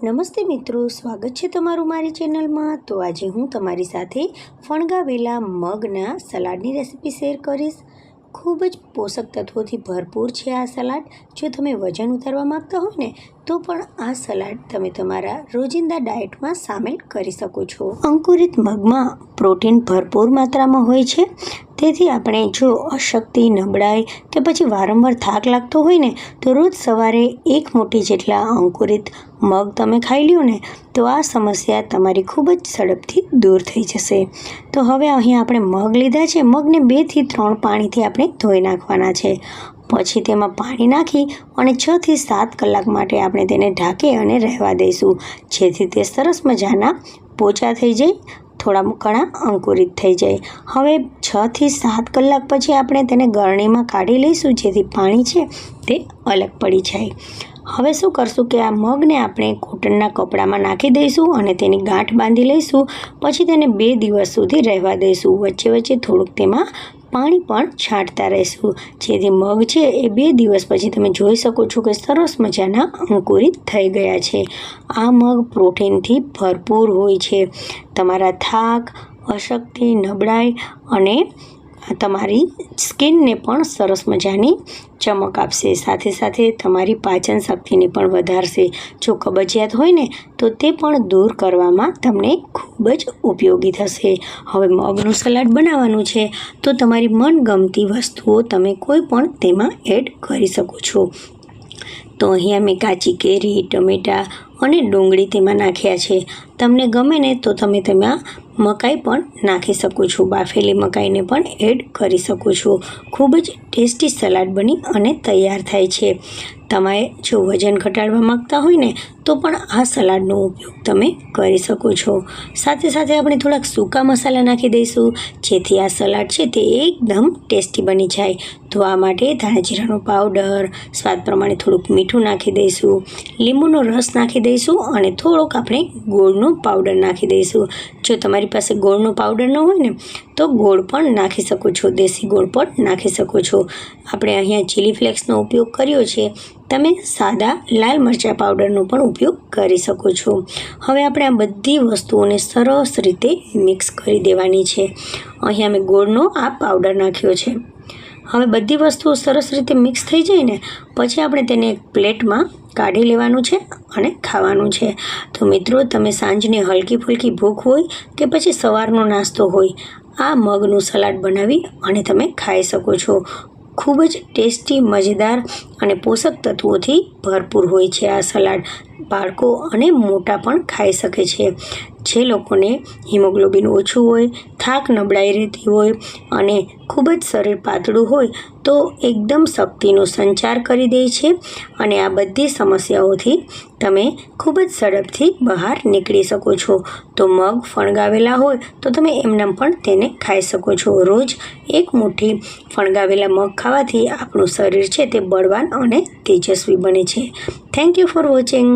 નમસ્તે મિત્રો, સ્વાગત છે તમારું મારી ચેનલમાં। તો આજે હું તમારી સાથે ફણગાવેલા મગના સલાડની રેસીપી શેર કરીશ। ખૂબ જ પોષક તત્વોથી ભરપૂર છે આ સલાડ। જો તમે વજન ઉતારવા માંગતા હોય ને તો પણ આ સલાડ તમે તમારા રોજિંદા ડાયટમાં સામેલ કરી શકો છો। અંકુરિત મગમાં પ્રોટીન ભરપૂર માત્રામાં હોય છે, તેથી આપણે જો અશક્તિ, નબળાઈ કે પછી વારંવાર થાક લાગતો હોય ને તો રોજ સવારે એક મુઠ્ઠી જેટલા અંકુરિત મગ તમે ખાઈ લ્યો ને તો આ સમસ્યા તમારી ખૂબ જ ઝડપથી દૂર થઈ જશે। તો હવે અહીં આપણે મગ લીધા છે, મગને 2 થી 3 પાણીથી આપણે ધોઈ નાખવાના છે। પછી તેમાં પાણી નાખી અને 6 થી 7 કલાક માટે આપણે તેને ઢાંકી અને રહેવા દઈશું, જેથી તે સરસ મજાના પોચા થઈ જાય, થોડા ઘણા અંકુરિત થઈ જાય। હવે 6 થી 7 કલાક પછી આપણે તેને ગળણીમાં કાઢી લઈશું, જેથી પાણી છે તે અલગ પડી જાય। હવે શું કરશું કે આ મગને આપણે કોટનના કપડામાં નાખી દઈશું અને તેની ગાંઠ બાંધી લઈશું। પછી તેને 2 દિવસ સુધી રહેવા દઈશું। વચ્ચે વચ્ચે થોડુંક તેમાં પાણી પણ છાંટતા રહીશું, જેથી મગ છે એ 2 દિવસ પછી તમે જોઈ શકો છો કે સરસ મજાના અંકુરિત થઈ ગયા છે। આ મગ પ્રોટીનથી ભરપૂર હોય છે, તમારા થાક, અશક્તિ, નબળાઈ અને તમારી સ્કિનને પણ સરસ મજાની ચમક આપશે, સાથે સાથે તમારી પાચન શક્તિને પણ વધારશે। જો કબજિયાત હોય ને તો તે પણ દૂર કરવામાં તમને ખૂબ જ ઉપયોગી થશે। હવે મગનું સલાડ બનાવવાનું છે તો તમારી મનગમતી વસ્તુઓ તમે કોઈ પણ તેમાં એડ કરી શકો છો। તો અહીંયા મેં કાચી કેરી, ટમેટાં અને ડુંગળી તેમાં નાખ્યા છે। તમને ગમે ને તો તમે તેમાં મકાઈ પણ નાખી શકો છો, બાફેલી મકાઈને પણ એડ કરી શકો છો। ખૂબ જ ટેસ્ટી સલાડ બની અને તૈયાર થાય છે। તમે જો વજન ઘટાડવા માંગતા હોય ને તો પણ આ સલાડનો ઉપયોગ તમે કરી શકો છો। સાથે સાથે આપણે થોડાક સૂકા મસાલા નાખી દઈશું, જેથી આ સલાડ છે તે એકદમ ટેસ્ટી બની જાય। તો આ માટે ધાણા જીરાનો પાવડર, સ્વાદ પ્રમાણે થોડુંક મીઠું નાખી દઈશું, લીંબુનો રસ નાખી દઈશું અને થોડોક આપણે ગોળનો પાવડર નાખી દઈશું। જો તમારી પાસે ગોળનો પાવડર ન હોય ને તો ગોળ પણ નાખી શકો છો, દેશી ગોળ પણ નાખી શકો છો। આપણે અહીંયા ચીલી ફ્લેક્સનો ઉપયોગ કર્યો છે, તમે સાદા લાલ મરચાં પાવડરનો પણ ઉપયોગ કરી શકો છો। હવે આપણે આ બધી વસ્તુઓને સરસ રીતે મિક્સ કરી દેવાની છે। અહીંયા મેં ગોળનો આ પાવડર નાખ્યો છે। હવે બધી વસ્તુઓ સરસ રીતે મિક્સ થઈ જાય ને પછી આપણે તેને એક પ્લેટમાં કાઢી લેવાનું છે અને ખાવાનું છે। તો મિત્રો, તમે સાંજને હલકી ફુલકી ભૂખ હોય કે પછી સવારનો નાસ્તો હોય, આ મગનું સલાડ બનાવી અને તમે ખાઈ શકો છો। ખૂબ જ ટેસ્ટી, મજેદાર અને પોષક તત્વોથી ભરપૂર હોય છે આ સલાડ। બાળકો અને મોટા પણ ખાઈ શકે છે। જે લોકોને હિમોગ્લોબિન ઓછું હોય, થાક, નબળાઈ રહેતી હોય અને ખૂબ જ શરીર પાતળું હોય તો એકદમ શક્તિનો સંચાર કરી દે છે અને આ બધી સમસ્યાઓથી તમે ખૂબ જ ઝડપથી બહાર નીકળી શકો છો। તો મગ ફણગાવેલા હોય તો તમે એમનેમ પણ તેને ખાઈ શકો છો। રોજ એક મુઠ્ઠી ફણગાવેલા મગ ખાવાથી આપણું શરીર છે તે બળવાન અને તેજસ્વી બને છે। Thank you for watching.